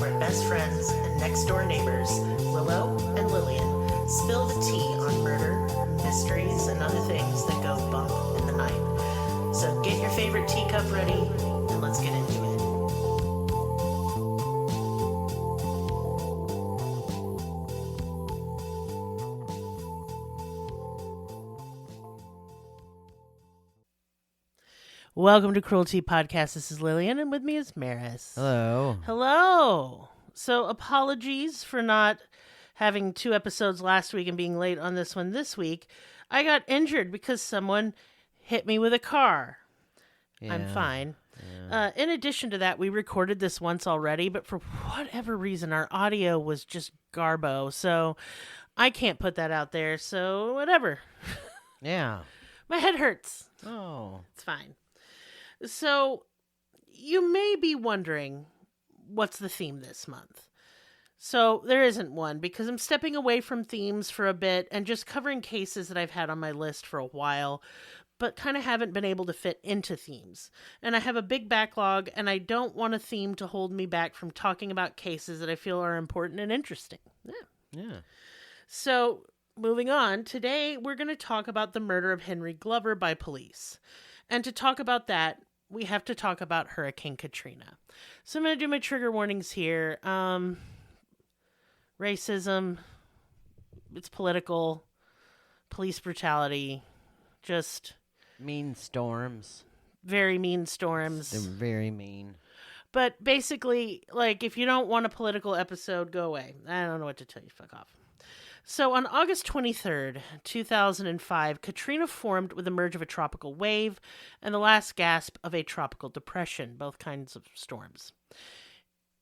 where best friends and next-door neighbors, Willow and Lillian, spill the tea on murder, mysteries, and other things that go bump in the night. So get your favorite teacup ready, and let's get into it. Welcome to Cruelty Podcast. This is Lillian, and with me is Maris. Hello. Hello. So apologies for not having 2 episodes last week and being late on this one this week. I got injured because someone hit me with a car. Yeah. I'm fine. Yeah. In addition to that, we recorded this once already, but for whatever reason, our audio was just garbo. So I can't put that out there. So whatever. Yeah. My head hurts. Oh. It's fine. So, you may be wondering, what's the theme this month? So, there isn't one, because I'm stepping away from themes for a bit and just covering cases that I've had on my list for a while, but kind of haven't been able to fit into themes. And I have a big backlog, and I don't want a theme to hold me back from talking about cases that I feel are important and interesting. Yeah. So, moving on, today we're going to talk about the murder of Henry Glover by police. And to talk about that, we have to talk about Hurricane Katrina. So I'm going to do my trigger warnings here. Racism, it's political, police brutality, just... Mean storms. Very mean storms. They're very mean. But basically, like, if you don't want a political episode, go away. I don't know what to tell you. Fuck off. So on August 23rd, 2005, Katrina formed with the merge of a tropical wave and the last gasp of a tropical depression, both kinds of storms.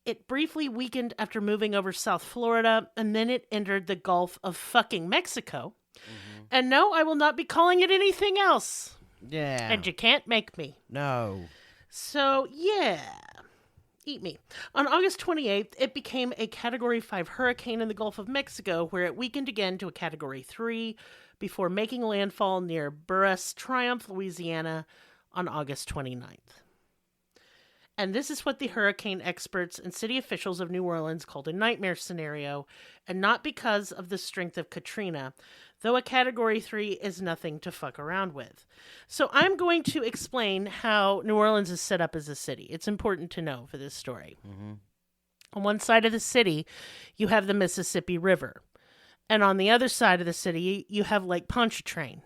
It briefly weakened after moving over South Florida, and then it entered the Gulf of fucking Mexico. Mm-hmm. And no, I will not be calling it anything else. Yeah. And you can't make me. No. So, yeah. Eat me. On August 28th, it became a Category 5 hurricane in the Gulf of Mexico, where it weakened again to a Category 3 before making landfall near Burris Triumph, Louisiana on August 29th. And this is what the hurricane experts and city officials of New Orleans called a nightmare scenario, and not because of the strength of Katrina, though a Category 3 is nothing to fuck around with. So I'm going to explain how New Orleans is set up as a city. It's important to know for this story. Mm-hmm. On one side of the city, you have the Mississippi River. And on the other side of the city, you have Lake Pontchartrain.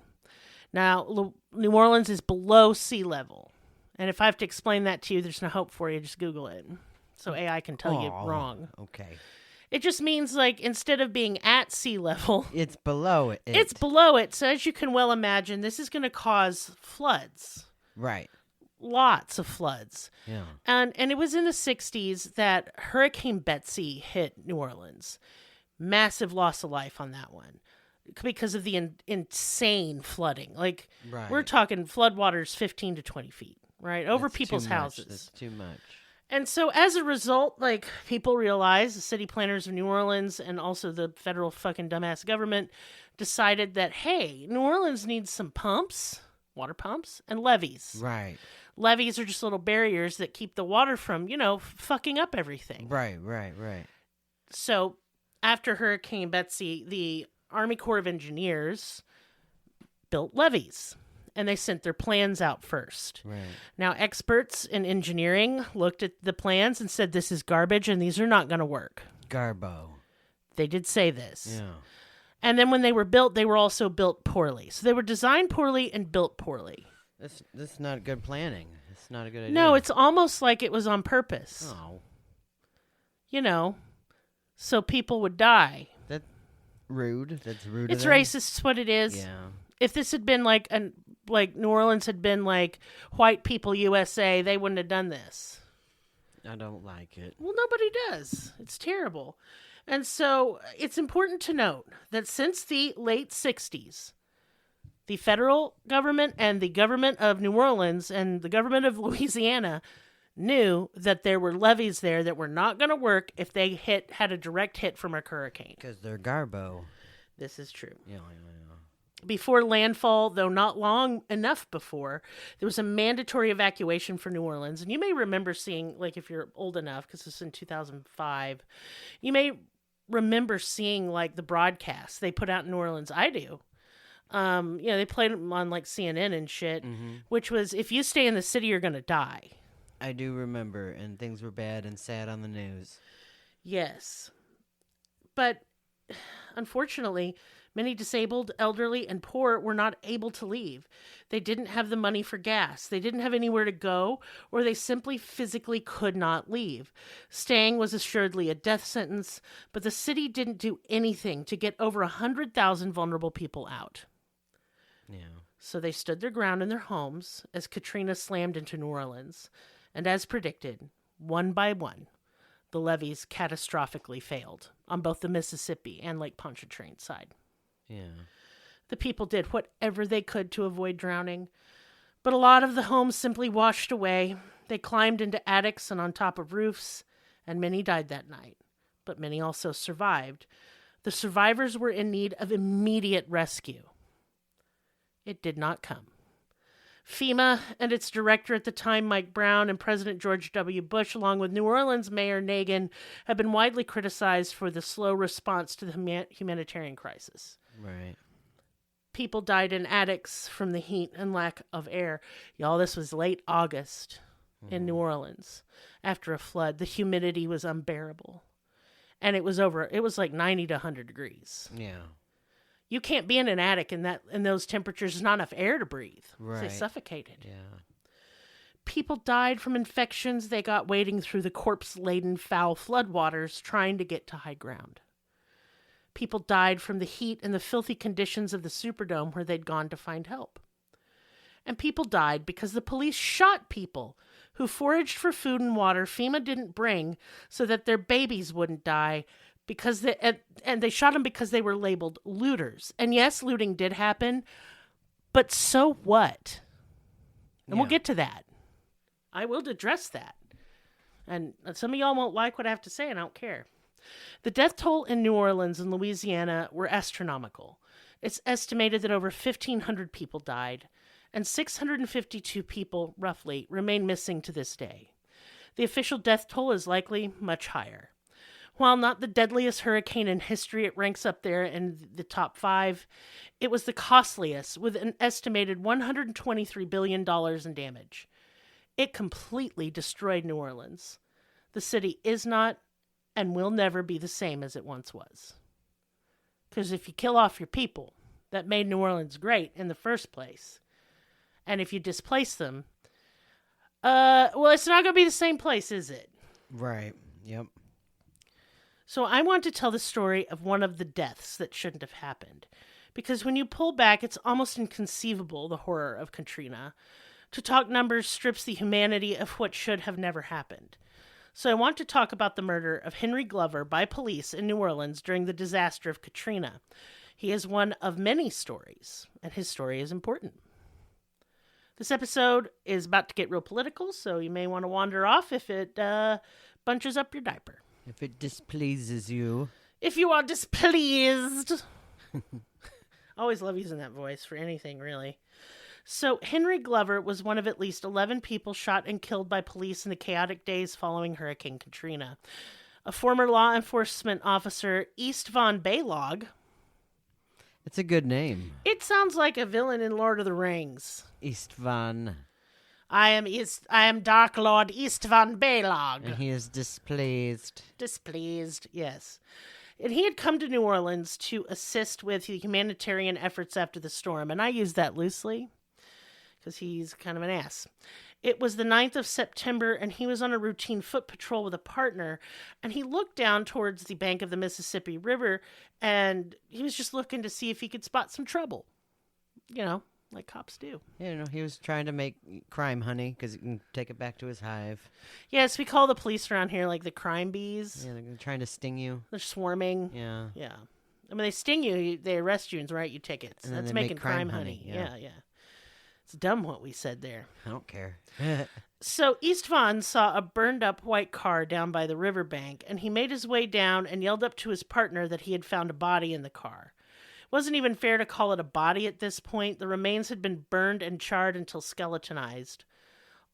Now, New Orleans is below sea level. And if I have to explain that to you, there's no hope for you. Just Google it. So AI can tell you wrong. Okay. It just means, like, instead of being at sea level... It's below it. It's below it. So as you can well imagine, this is going to cause floods. Right. Lots of floods. Yeah. And it was in the 60s that Hurricane Betsy hit New Orleans. Massive loss of life on that one. Because of the insane flooding. Like, right. We're talking floodwaters 15 to 20 feet. Right? Over That's people's too much. houses. That's too much. And so as a result, like, people realized, the city planners of New Orleans and also the federal fucking dumbass government decided that, hey, New Orleans needs some pumps, water pumps, and levees. Right. Levees are just little barriers that keep the water from, fucking up everything. Right. So after Hurricane Betsy, the Army Corps of Engineers built levees. And they sent their plans out first. Right. Now, experts in engineering looked at the plans and said, this is garbage and these are not going to work. Garbo. They did say this. Yeah. And then when they were built, they were also built poorly. So they were designed poorly and built poorly. That's not good planning. It's not a good idea. No, it's almost like it was on purpose. Oh. So people would die. That's rude. That's rude. It's racist, it's what it is. Yeah. If this had been like New Orleans had been like white people USA, they wouldn't have done this. I don't like it. Well, nobody does. It's terrible. And so it's important to note that since the late 60s, the federal government and the government of New Orleans and the government of Louisiana knew that there were levees there that were not going to work if they had a direct hit from a hurricane. Because they're garbo. This is true. Yeah. Before landfall, though not long enough before, there was a mandatory evacuation for New Orleans. And you may remember seeing, like if you're old enough, because this is in 2005, you may remember seeing like the broadcasts they put out in New Orleans. I do. They played them on like CNN and shit, which was, if you stay in the city, you're going to die. I do remember, and things were bad and sad on the news. Yes. But unfortunately, many disabled, elderly, and poor were not able to leave. They didn't have the money for gas. They didn't have anywhere to go, or they simply physically could not leave. Staying was assuredly a death sentence, but the city didn't do anything to get over 100,000 vulnerable people out. Yeah. So they stood their ground in their homes as Katrina slammed into New Orleans. And as predicted, one by one, the levees catastrophically failed on both the Mississippi and Lake Pontchartrain side. Yeah. The people did whatever they could to avoid drowning, but a lot of the homes simply washed away. They climbed into attics and on top of roofs, and many died that night, but many also survived. The survivors were in need of immediate rescue. It did not come. FEMA and its director at the time, Mike Brown, and President George W. Bush, along with New Orleans Mayor Nagin, have been widely criticized for the slow response to the humanitarian crisis. Right. People died in attics from the heat and lack of air. Y'all, this was late August in New Orleans after a flood. The humidity was unbearable. And it was like 90 to 100 degrees. Yeah. You can't be in an attic in those temperatures. There's not enough air to breathe. Right. They suffocated. Yeah. People died from infections they got wading through the corpse-laden foul floodwaters trying to get to high ground. People died from the heat and the filthy conditions of the Superdome where they'd gone to find help. And people died because the police shot people who foraged for food and water FEMA didn't bring so that their babies wouldn't die, because they shot them because they were labeled looters. And yes, looting did happen, but so what? And we'll get to that. I will address that. And some of y'all won't like what I have to say, and I don't care. The death toll in New Orleans and Louisiana were astronomical. It's estimated that over 1,500 people died, and 652 people, roughly, remain missing to this day. The official death toll is likely much higher. While not the deadliest hurricane in history, it ranks up there in the top 5. It was the costliest, with an estimated $123 billion in damage. It completely destroyed New Orleans. The city is not and will never be the same as it once was. Because if you kill off your people that made New Orleans great in the first place, and if you displace them, it's not going to be the same place, is it? Right. Yep. So I want to tell the story of one of the deaths that shouldn't have happened. Because when you pull back, it's almost inconceivable, the horror of Katrina. To talk numbers strips the humanity of what should have never happened. So I want to talk about the murder of Henry Glover by police in New Orleans during the disaster of Katrina. He is one of many stories, and his story is important. This episode is about to get real political, so you may want to wander off if it bunches up your diaper. If it displeases you. If you are displeased. Always love using that voice for anything, really. So, Henry Glover was one of at least 11 people shot and killed by police in the chaotic days following Hurricane Katrina. A former law enforcement officer, East Von Baylog. It's a good name. It sounds like a villain in Lord of the Rings. East Von. I am Dark Lord East Von Baylog. And he is displeased. Displeased, yes. And he had come to New Orleans to assist with the humanitarian efforts after the storm. And I use that loosely because he's kind of an ass. It was the 9th of September, and he was on a routine foot patrol with a partner. And he looked down towards the bank of the Mississippi River, and he was just looking to see if he could spot some trouble. You know, like cops do. Yeah, he was trying to make crime honey because he can take it back to his hive. Yes, we call the police around here like the crime bees. Yeah, they're trying to sting you. They're swarming. Yeah. Yeah. I mean, they sting you, they arrest you and write you tickets. And then That's they making make crime crime honey. honey, yeah. Yeah. It's dumb what we said there. I don't care. So East Von saw a burned up white car down by the riverbank, and he made his way down and yelled up to his partner that he had found a body in the car. Wasn't even fair to call it a body at this point. The remains had been burned and charred until skeletonized.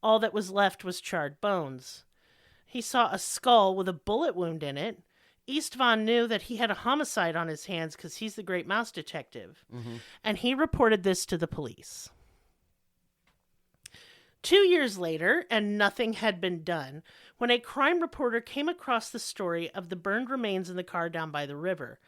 All that was left was charred bones. He saw a skull with a bullet wound in it. Eastvon knew that he had a homicide on his hands because he's the great mouse detective. And he reported this to the police. 2 years later, and nothing had been done, when a crime reporter came across the story of the burned remains in the car down by the river.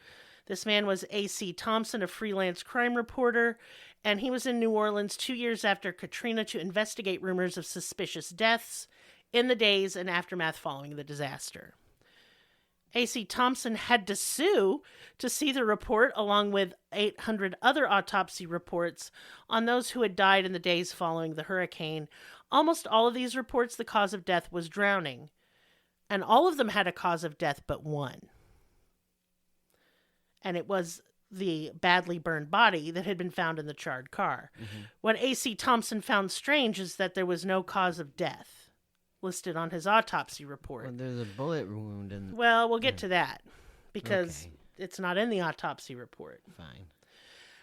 This man was A.C. Thompson, a freelance crime reporter, and he was in New Orleans 2 years after Katrina to investigate rumors of suspicious deaths in the days and aftermath following the disaster. A.C. Thompson had to sue to see the report along with 800 other autopsy reports on those who had died in the days following the hurricane. Almost all of these reports, the cause of death was drowning. And all of them had a cause of death but one. And it was the badly burned body that had been found in the charred car. What A.C. Thompson found strange is that there was no cause of death listed on his autopsy report. Well, there's a bullet wound in... Well, we'll get to that because it's not in the autopsy report. Fine.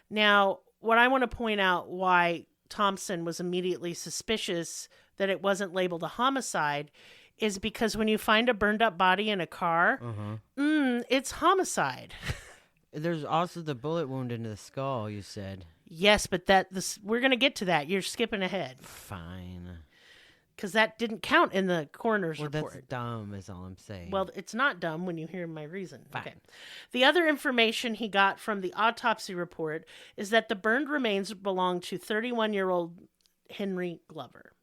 Now, what I want to point out why Thompson was immediately suspicious that it wasn't labeled a homicide is because when you find a burned up body in a car, it's homicide. There's also the bullet wound in the skull, you said. Yes, but we're going to get to that. You're skipping ahead. Fine. Because that didn't count in the coroner's report. That's dumb is all I'm saying. Well, it's not dumb when you hear my reason. Fine. Okay. The other information he got from the autopsy report is that the burned remains belonged to 31-year-old Henry Glover.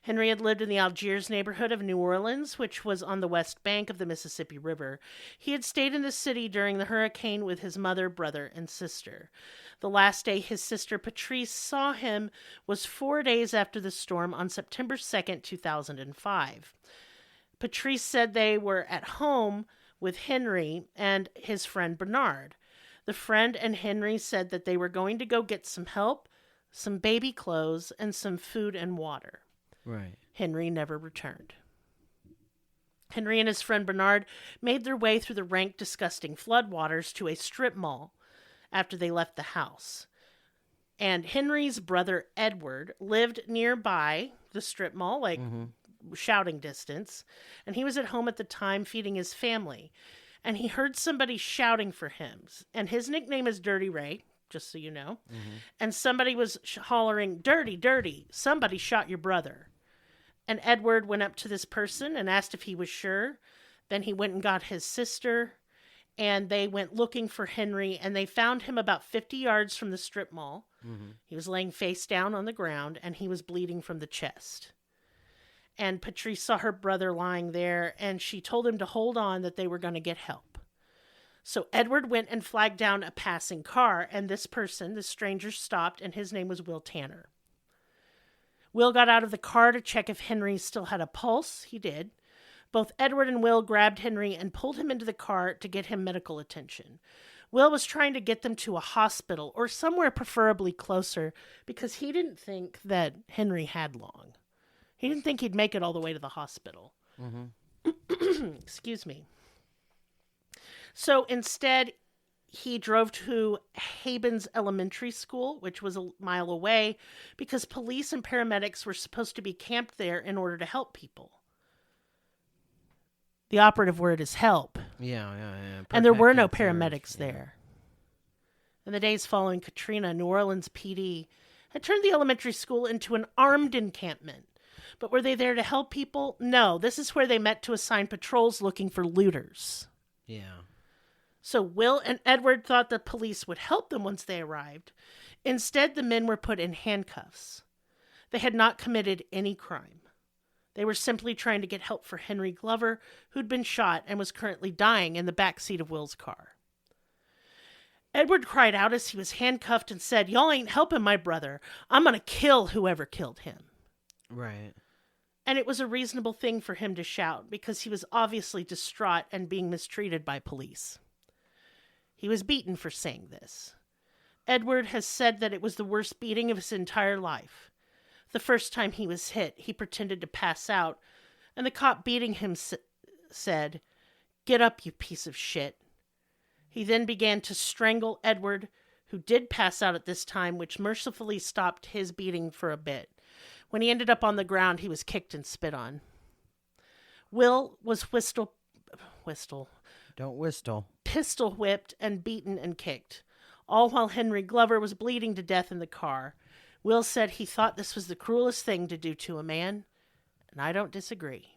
Henry had lived in the Algiers neighborhood of New Orleans, which was on the west bank of the Mississippi River. He had stayed in the city during the hurricane with his mother, brother, and sister. The last day his sister Patrice saw him was 4 days after the storm on September 2nd, 2005. Patrice said they were at home with Henry and his friend Bernard. The friend and Henry said that they were going to go get some help, some baby clothes, and some food and water. Right. Henry never returned. Henry and his friend Bernard made their way through the rank, disgusting floodwaters to a strip mall after they left the house. And Henry's brother Edward lived nearby the strip mall, like shouting distance, and he was at home at the time feeding his family. And he heard somebody shouting for him. And his nickname is Dirty Ray, just so you know. And somebody was hollering, "Dirty, dirty, somebody shot your brother." And Edward went up to this person and asked if he was sure. Then he went and got his sister, and they went looking for Henry, and they found him about 50 yards from the strip mall. He was laying face down on the ground, and he was bleeding from the chest. And Patrice saw her brother lying there, and she told him to hold on, that they were going to get help. So Edward went and flagged down a passing car, and this stranger, stopped, and his name was Will Tanner. Will got out of the car to check if Henry still had a pulse. He did. Both Edward and Will grabbed Henry and pulled him into the car to get him medical attention. Will was trying to get them to a hospital, or somewhere preferably closer, because he didn't think that Henry had long. He didn't think he'd make it all the way to the hospital. Excuse me. So instead, he drove to Habens Elementary School, which was a mile away, because police and paramedics were supposed to be camped there in order to help people. The operative word is help. Yeah. And there were no paramedics there. In the days following Katrina, New Orleans PD had turned the elementary school into an armed encampment. But were they there to help people? No, this is where they met to assign patrols looking for looters. Yeah. So Will and Edward thought the police would help them once they arrived. Instead, the men were put in handcuffs. They had not committed any crime. They were simply trying to get help for Henry Glover, who'd been shot and was currently dying in the back seat of Will's car. Edward cried out as he was handcuffed and said, "Y'all ain't helping my brother. I'm going to kill whoever killed him." Right. And it was a reasonable thing for him to shout because he was obviously distraught and being mistreated by police. He was beaten for saying this. Edward has said that it was the worst beating of his entire life. The first time he was hit, he pretended to pass out, and the cop beating him said, "Get up, you piece of shit." He then began to strangle Edward, who did pass out at this time, which mercifully stopped his beating for a bit. When he ended up on the ground, he was kicked and spit on. Will was Don't whistle. pistol whipped and beaten and kicked, all while Henry Glover was bleeding to death in the car. Will said he thought this was the cruelest thing to do to a man, and I don't disagree.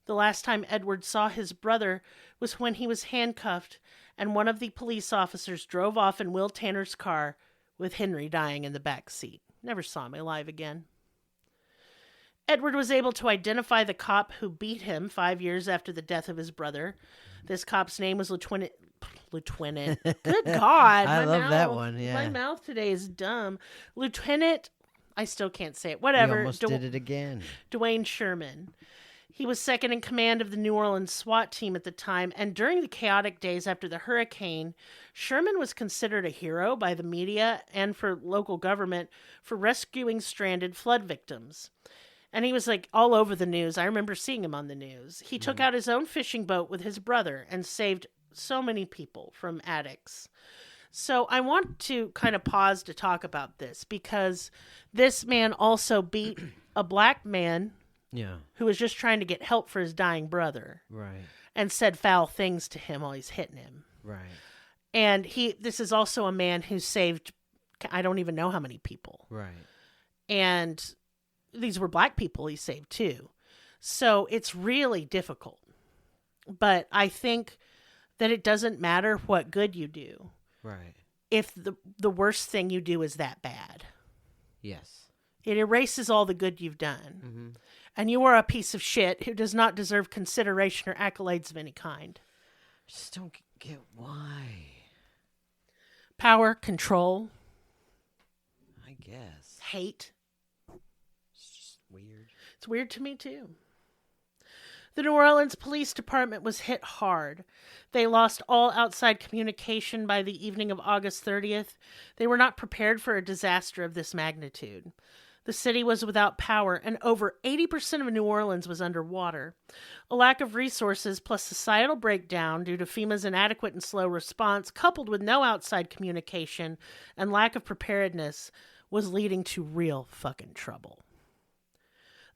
The last time Edward saw his brother was when he was handcuffed and one of the police officers drove off in Will Tanner's car with Henry dying in the back seat. Never saw him alive again. Edward was able to identify the cop who beat him 5 years after the death of his brother. This cop's name was Lieutenant. Good God. I love that one, yeah. My mouth today is dumb. Lieutenant, I still can't say it. Whatever. You almost did it again. Dwayne Sherman. He was second in command of the New Orleans SWAT team at the time, and during the chaotic days after the hurricane, Sherman was considered a hero by the media and for local government for rescuing stranded flood victims. And he was like all over the news. I remember seeing him on the news. He took out his own fishing boat with his brother and saved so many people from addicts. So I want to kind of pause to talk about this because this man also beat a black man who was just trying to get help for his dying brother. Right. And said foul things to him while he's hitting him. Right. And this is also a man who saved, I don't even know how many people. Right. And these were black people he saved too. So it's really difficult. But I think that it doesn't matter what good you do. Right. If the worst thing you do is that bad. Yes. It erases all the good you've done. Mm-hmm. And you are a piece of shit who does not deserve consideration or accolades of any kind. I just don't get why. Power, control. I guess. Hate. It's just weird. It's weird to me too. The New Orleans Police Department was hit hard. They lost all outside communication by the evening of August 30th. They were not prepared for a disaster of this magnitude. The city was without power, and over 80% of New Orleans was underwater. A lack of resources plus societal breakdown due to FEMA's inadequate and slow response, coupled with no outside communication and lack of preparedness, was leading to real fucking trouble.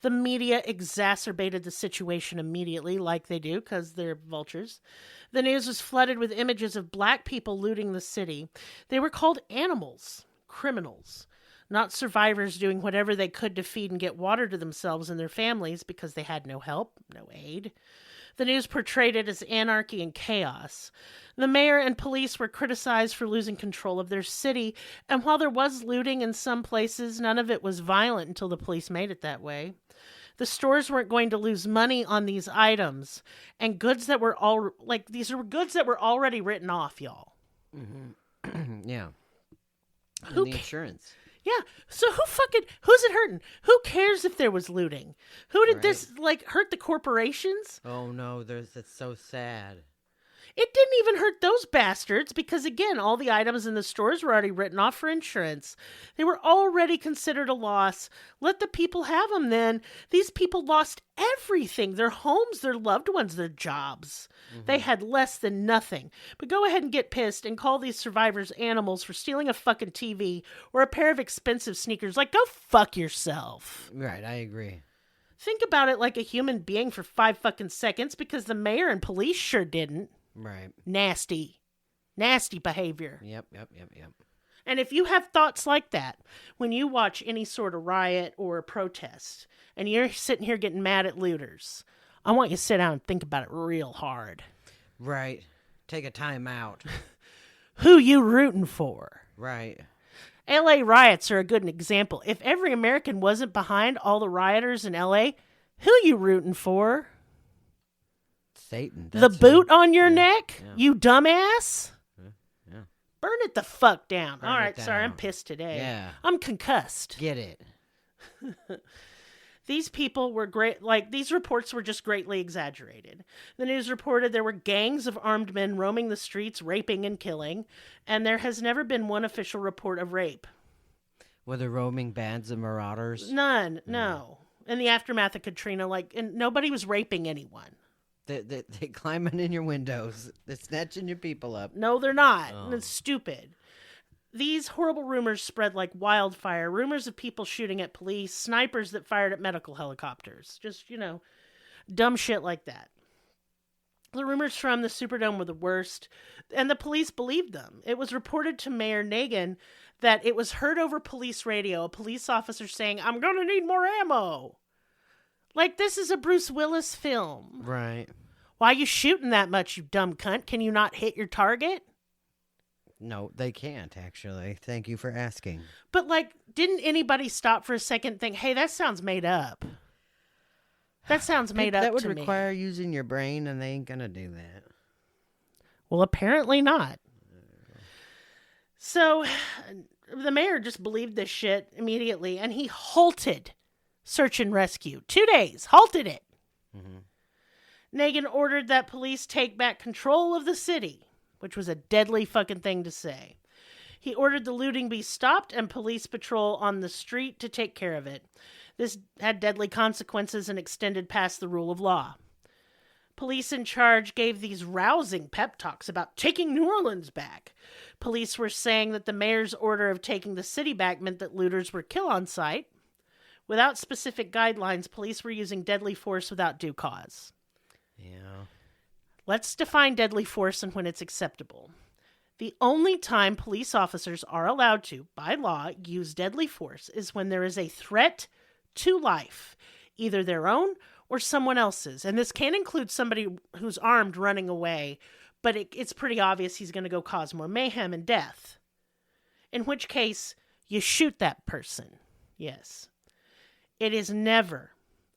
The media exacerbated the situation immediately, like they do, because they're vultures. The news was flooded with images of black people looting the city. They were called animals, criminals, not survivors doing whatever they could to feed and get water to themselves and their families because they had no help, no aid. The news portrayed it as anarchy and chaos. The mayor and police were criticized for losing control of their city, and while there was looting in some places, none of it was violent until the police made it that way. The stores weren't going to lose money on these items, and goods that were these are goods that were already written off, y'all. Mm-hmm. Yeah. Who and the insurance. Yeah, so who's it hurting? Who cares if there was looting? Who did this, hurt the corporations? Oh, no, that's so sad. It didn't even hurt those bastards because, again, all the items in the stores were already written off for insurance. They were already considered a loss. Let the people have them then. These people lost everything, their homes, their loved ones, their jobs. Mm-hmm. They had less than nothing. But go ahead and get pissed and call these survivors animals for stealing a fucking TV or a pair of expensive sneakers. Go fuck yourself. Right, I agree. Think about it like a human being for 5 fucking seconds because the mayor and police sure didn't. Right. Nasty behavior. Yep. And if you have thoughts like that, when you watch any sort of riot or a protest, and you're sitting here getting mad at looters, I want you to sit down and think about it real hard. Right. Take a time out. Who you rooting for? Right. LA riots are a good example. If every American wasn't behind all the rioters in LA, who you rooting for? Satan. The boot on your neck? Yeah. You dumbass? Yeah. Burn it the fuck down. Burn All right, down. sorry, I'm pissed today. Yeah. I'm concussed. Get it. These people were great. These reports were just greatly exaggerated. The news reported there were gangs of armed men roaming the streets, raping and killing, and there has never been one official report of rape. Were there roaming bands of marauders? None, no. In the aftermath of Katrina, and nobody was raping anyone. They're climbing in your windows. They're snatching your people up. No, they're not. Oh. And it's stupid. These horrible rumors spread like wildfire. Rumors of people shooting at police, snipers that fired at medical helicopters. Just, dumb shit like that. The rumors from the Superdome were the worst, and the police believed them. It was reported to Mayor Nagin that it was heard over police radio, a police officer saying, "I'm going to need more ammo." Like, this is a Bruce Willis film. Right. Why are you shooting that much, you dumb cunt? Can you not hit your target? No, they can't, actually. Thank you for asking. But, like, didn't anybody stop for a second and think, hey, that sounds made up? That sounds made up to me. That would require using your brain, and they ain't going to do that. Well, apparently not. So, the mayor just believed this shit immediately, and he halted search and rescue. 2 days. Halted it. Mm-hmm. Nagin ordered that police take back control of the city, which was a deadly fucking thing to say. He ordered the looting be stopped and police patrol on the street to take care of it. This had deadly consequences and extended past the rule of law. Police in charge gave these rousing pep talks about taking New Orleans back. Police were saying that the mayor's order of taking the city back meant that looters were killed on sight. Without specific guidelines, police were using deadly force without due cause. Yeah. Let's define deadly force and when it's acceptable. The only time police officers are allowed to, by law, use deadly force is when there is a threat to life, either their own or someone else's. And this can include somebody who's armed running away, but it's pretty obvious he's going to go cause more mayhem and death. In which case, you shoot that person. Yes. It is never,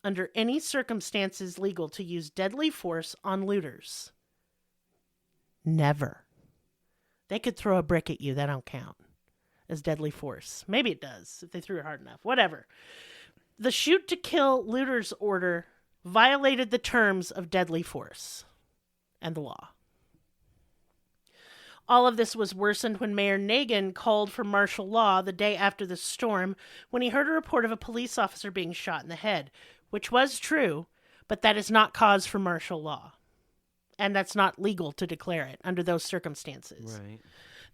under any circumstances, legal to use deadly force on looters. Never. They could throw a brick at you. That don't count as deadly force. Maybe it does if they threw it hard enough. Whatever. The shoot to kill looters order violated the terms of deadly force and the law. All of this was worsened when Mayor Nagin called for martial law the day after the storm when he heard a report of a police officer being shot in the head, which was true, but that is not cause for martial law. And that's not legal to declare it under those circumstances. Right.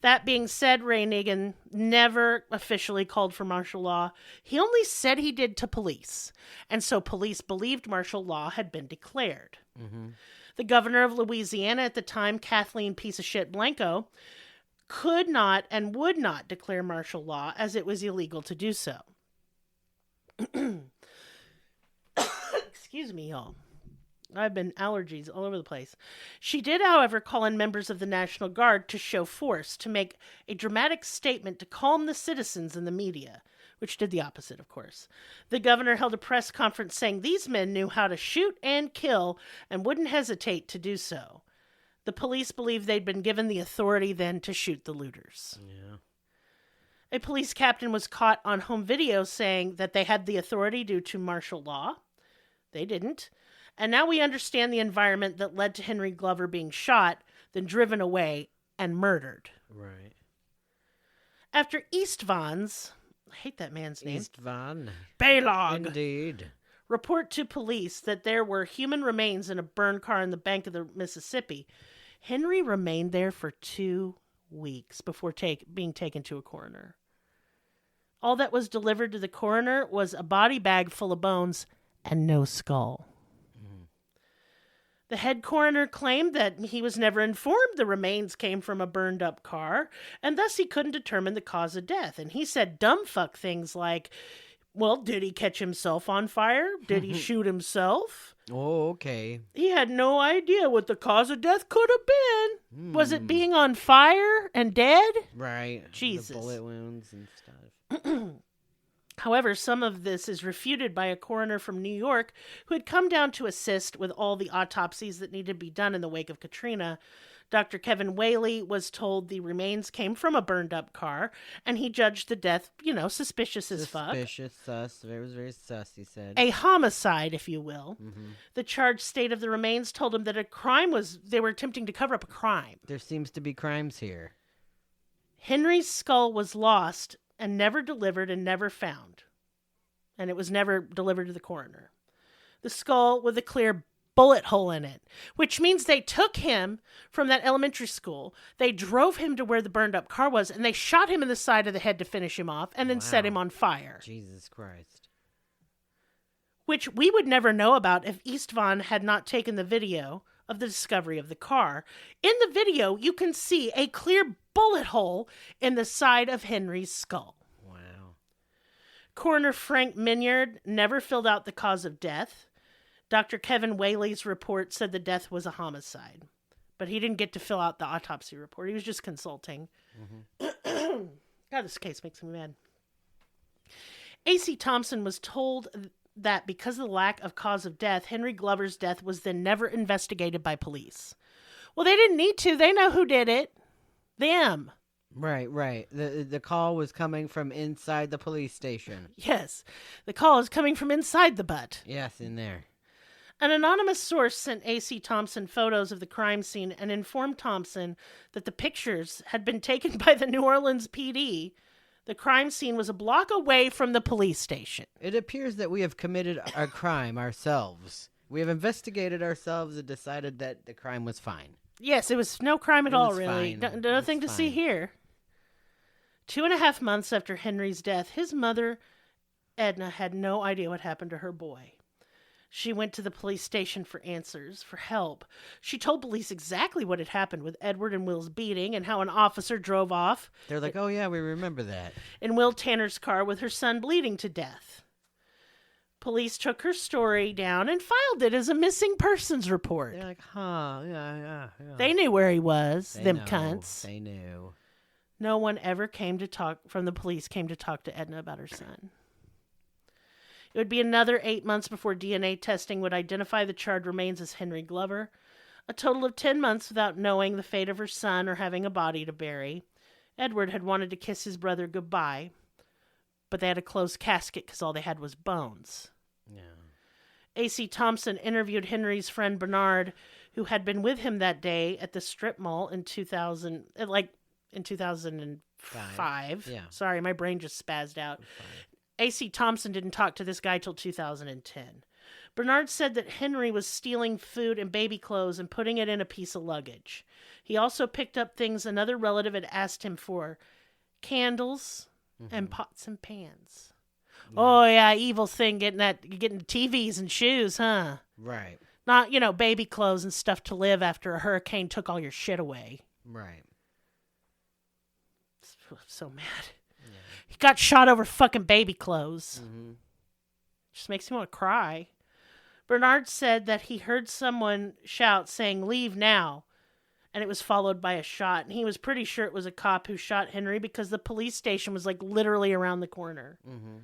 That being said, Ray Nagin never officially called for martial law. He only said he did to police. And so police believed martial law had been declared. Mm-hmm. The governor of Louisiana at the time, Kathleen Piece of Shit Blanco, could not and would not declare martial law as it was illegal to do so. Excuse me, y'all. I've been allergies all over the place. She did, however, call in members of the National Guard to show force, to make a dramatic statement to calm the citizens and the media, which did the opposite, of course. The governor held a press conference saying these men knew how to shoot and kill and wouldn't hesitate to do so. The police believed they'd been given the authority then to shoot the looters. Yeah. A police captain was caught on home video saying that they had the authority due to martial law. They didn't. And now we understand the environment that led to Henry Glover being shot, then driven away and murdered. Right. After Eastvans, I hate that man's name. Eastvan. Baylog. Indeed. Report to police that there were human remains in a burned car on the bank of the Mississippi. Henry remained there for 2 weeks before being taken to a coroner. All that was delivered to the coroner was a body bag full of bones and no skull. The head coroner claimed that he was never informed the remains came from a burned-up car, and thus he couldn't determine the cause of death. And he said dumb fuck things like, well, did he catch himself on fire? Did he shoot himself? Oh, okay. He had no idea what the cause of death could have been. Was it being on fire and dead? Right. Jesus. The bullet wounds and stuff. However, some of this is refuted by a coroner from New York who had come down to assist with all the autopsies that needed to be done in the wake of Katrina. Dr. Kevin Whaley was told the remains came from a burned-up car, and he judged the death, suspicious as fuck. Suspicious, sus. It was very sus, he said. A homicide, if you will. Mm-hmm. The charged state of the remains told him that they were attempting to cover up a crime. There seems to be crimes here. Henry's skull was lost and never delivered and never found. And it was never delivered to the coroner. The skull with a clear bullet hole in it, which means they took him from that elementary school. They drove him to where the burned up car was, and they shot him in the side of the head to finish him off and then set him on fire. Jesus Christ. Which we would never know about if Eastvaughn had not taken the video of the discovery of the car. In the video, you can see a clear bullet hole in the side of Henry's skull. Wow. Coroner Frank Minyard never filled out the cause of death. Dr. Kevin Whaley's report said the death was a homicide, but he didn't get to fill out the autopsy report. He was just consulting. Mm-hmm. God, this case makes me mad. A.C. Thompson was told that because of the lack of cause of death, Henry Glover's death was then never investigated by police. Well, they didn't need to. They know who did it. Them. Right. The call was coming from inside the police station. Yes. The call is coming from inside the butt. Yes, in there. An anonymous source sent A.C. Thompson photos of the crime scene and informed Thompson that the pictures had been taken by the New Orleans PD. The crime scene was a block away from the police station. It appears that we have committed a crime ourselves. We have investigated ourselves and decided that the crime was fine. Yes, it was no crime at all, really. Nothing to see here. 2.5 months after Henry's death, his mother, Edna, had no idea what happened to her boy. She went to the police station for answers, for help. She told police exactly what had happened with Edward and Will's beating and how an officer drove off. They're like, oh yeah, we remember that. In Will Tanner's car with her son bleeding to death. Police took her story down and filed it as a missing persons report. They're like, yeah. They knew where he was, They them know. cunts. They knew. No one ever came to talk, from the police, came to talk to Edna about her son. It would be another 8 months before DNA testing would identify the charred remains as Henry Glover. A total of 10 months without knowing the fate of her son or having a body to bury. Edward had wanted to kiss his brother goodbye, but they had a closed casket because all they had was bones. Yeah. A.C. Thompson interviewed Henry's friend Bernard, who had been with him that day at the strip mall in 2005. Yeah. Sorry, my brain just spazzed out. A.C. Thompson didn't talk to this guy till 2010. Bernard said that Henry was stealing food and baby clothes and putting it in a piece of luggage. He also picked up things another relative had asked him for. Candles and pots and pans. Yeah. Oh, yeah, evil thing, getting TVs and shoes, huh? Right. Not, baby clothes and stuff to live after a hurricane took all your shit away. Right. So mad. He got shot over fucking baby clothes. Mm-hmm. Just makes me want to cry. Bernard said that he heard someone shout saying, "Leave now." And it was followed by a shot. And he was pretty sure it was a cop who shot Henry because the police station was literally around the corner. Mm-hmm.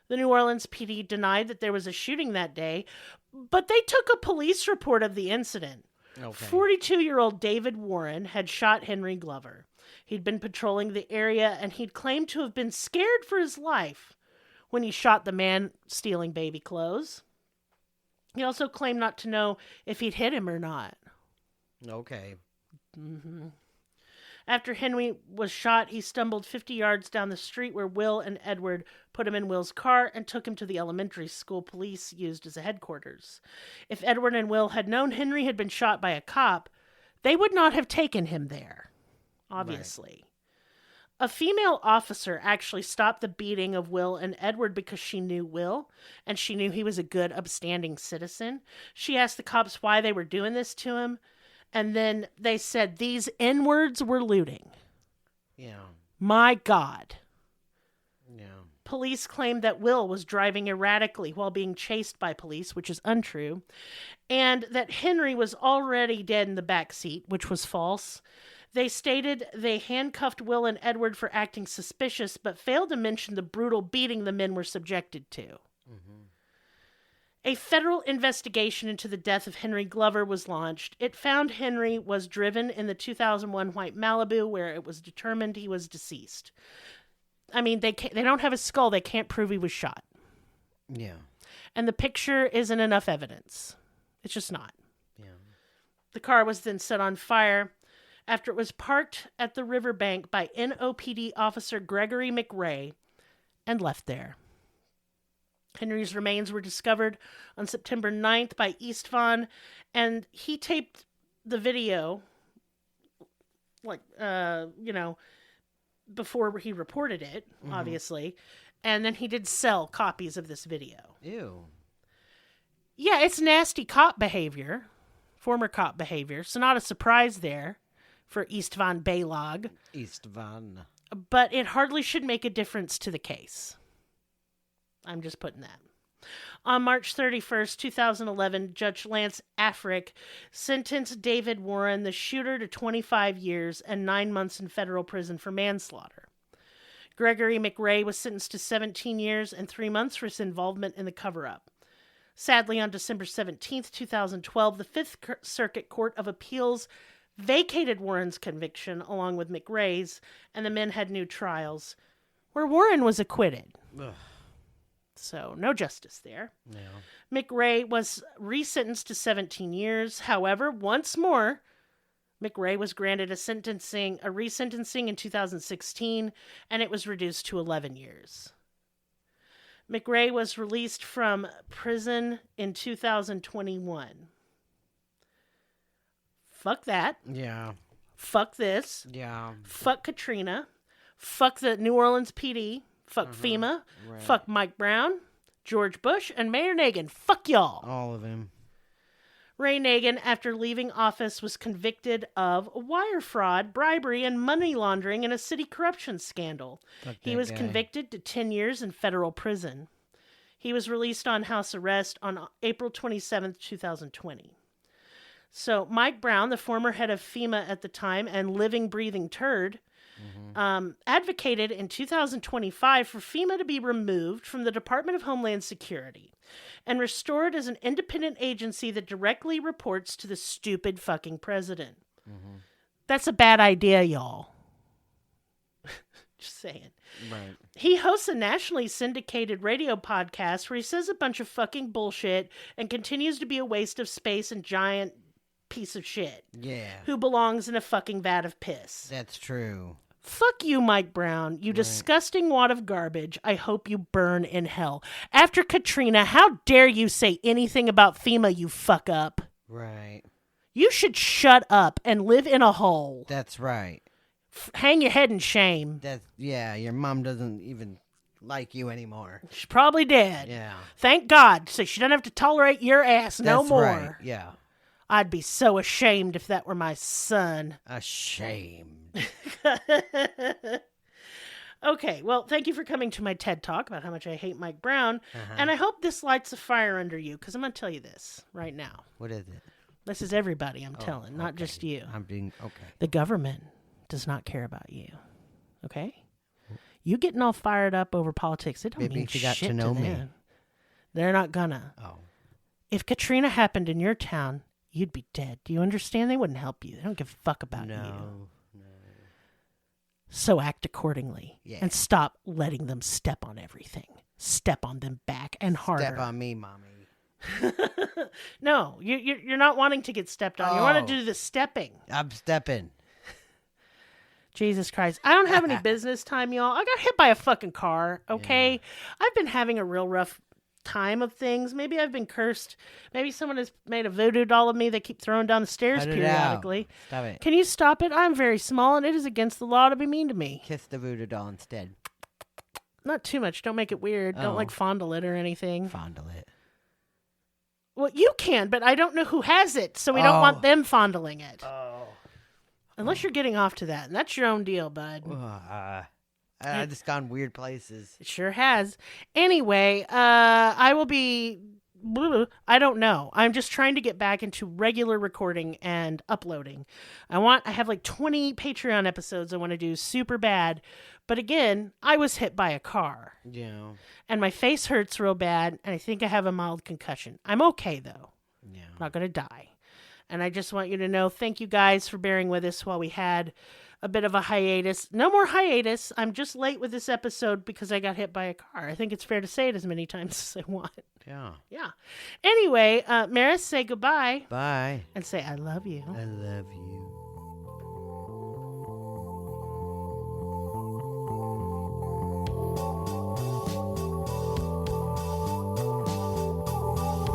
The New Orleans PD denied that there was a shooting that day, but they took a police report of the incident. Okay. 42-year-old David Warren had shot Henry Glover. He'd been patrolling the area, and he'd claimed to have been scared for his life when he shot the man stealing baby clothes. He also claimed not to know if he'd hit him or not. Okay. Mm-hmm. After Henry was shot, he stumbled 50 yards down the street where Will and Edward put him in Will's car and took him to the elementary school police used as a headquarters. If Edward and Will had known Henry had been shot by a cop, they would not have taken him there. Obviously. Right. A female officer actually stopped the beating of Will and Edward because she knew Will, and she knew he was a good, upstanding citizen. She asked the cops why they were doing this to him, and then they said these N-words were looting. Yeah. My God. Yeah. Police claimed that Will was driving erratically while being chased by police, which is untrue, and that Henry was already dead in the back seat, which was false. They stated they handcuffed Will and Edward for acting suspicious, but failed to mention the brutal beating the men were subjected to. Mm-hmm. A federal investigation into the death of Henry Glover was launched. It found Henry was driven in the 2001 white Malibu, where it was determined he was deceased. I mean, they don't have a skull. They can't prove he was shot. Yeah. And the picture isn't enough evidence. It's just not. Yeah. The car was then set on fire after it was parked at the riverbank by NOPD officer Gregory McRae and left there. Henry's remains were discovered on September 9th by Eastvon, and he taped the video, before he reported it, obviously, and then he did sell copies of this video. Ew. Yeah, it's nasty cop behavior, former cop behavior, so not a surprise there for Eastvon Baylog. Eastvon. But it hardly should make a difference to the case. I'm just putting that. On March 31st, 2011, Judge Lance Afric sentenced David Warren, the shooter, to 25 years and 9 months in federal prison for manslaughter. Gregory McRae was sentenced to 17 years and 3 months for his involvement in the cover-up. Sadly, on December 17th, 2012, the Fifth Circuit Court of Appeals vacated Warren's conviction along with McRae's, and the men had new trials, where Warren was acquitted. Ugh. So, no justice there. Yeah. McRae was resentenced to 17 years. However, once more, McRae was granted a resentencing in 2016, and it was reduced to 11 years. McRae was released from prison in 2021. Fuck that. Yeah. Fuck this. Yeah. Fuck Katrina. Fuck the New Orleans PD. Fuck FEMA. Right. Fuck Mike Brown, George Bush, and Mayor Nagin. Fuck y'all. All of him. Ray Nagin, after leaving office, was convicted of wire fraud, bribery, and money laundering in a city corruption scandal. He was convicted to 10 years in federal prison. He was released on house arrest on April 27th, 2020. So Mike Brown, the former head of FEMA at the time and living, breathing turd, advocated in 2025 for FEMA to be removed from the Department of Homeland Security and restored as an independent agency that directly reports to the stupid fucking president. That's a bad idea, y'all. Just saying. Right. He hosts a nationally syndicated radio podcast where he says a bunch of fucking bullshit and continues to be a waste of space and giant piece of shit. Yeah. Who belongs in a fucking vat of piss. That's true. Fuck you, Mike Brown. You disgusting wad of garbage. I hope you burn in hell. After Katrina, how dare you say anything about FEMA, you fuck up? Right. You should shut up and live in a hole. That's right. Hang your head in shame. Yeah, your mom doesn't even like you anymore. She's probably dead. Yeah. Thank God, so she doesn't have to tolerate your ass no more. Right. Yeah. I'd be so ashamed if that were my son. Ashamed. Okay, well, thank you for coming to my TED Talk about how much I hate Mike Brown. And I hope this lights a fire under you, because I'm going to tell you this right now. What is it? This is everybody I'm telling, not just you. I'm being okay. The government does not care about you. Okay? You getting all fired up over politics, it don't Maybe mean if you shit got to know me. them. They're not gonna. Oh. If Katrina happened in your town, you'd be dead. Do you understand? They wouldn't help you. They don't give a fuck about you. No. So act accordingly. Yeah. And stop letting them step on everything. Step on them back and harder. Step on me, mommy. No, you're not wanting to get stepped on. You want to do the stepping. I'm stepping. Jesus Christ. I don't have any business time, y'all. I got hit by a fucking car, okay? Yeah. I've been having a real rough time of things. Maybe I've been cursed. Maybe someone has made a voodoo doll of me they keep throwing down the stairs periodically. Stop it. Can you stop it? I'm very small, and it is against the law to be mean to me. Kiss the voodoo doll instead. Not too much. Don't make it weird. Don't, like, fondle it or anything. Fondle it. Well, you can, but I don't know who has it, so we don't want them fondling it. Unless you're getting off to that, and that's your own deal, bud. I've just gone weird places. It sure has. Anyway, I will be... I don't know. I'm just trying to get back into regular recording and uploading. I have like 20 Patreon episodes I want to do super bad. But again, I was hit by a car. Yeah. And my face hurts real bad, and I think I have a mild concussion. I'm okay, though. Yeah. I'm not going to die. And I just want you to know, thank you guys for bearing with us while we had a bit of a hiatus. No more hiatus. I'm just late with this episode because I got hit by a car. I think it's fair to say it as many times as I want. Yeah. Yeah. Anyway, Maris, say goodbye. Bye. And say, I love you. I love you.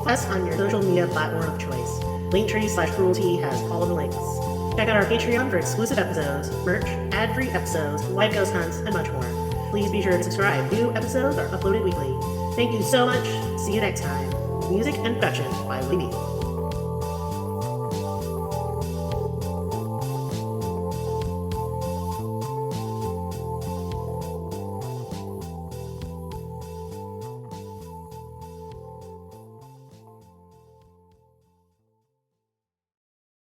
us on your social media platform of choice. Linktree/cruelty has all of the links. Check out our Patreon for exclusive episodes, merch, ad-free episodes, live ghost hunts, and much more. Please be sure to subscribe. New episodes are uploaded weekly. Thank you so much. See you next time. Music and production by Libby.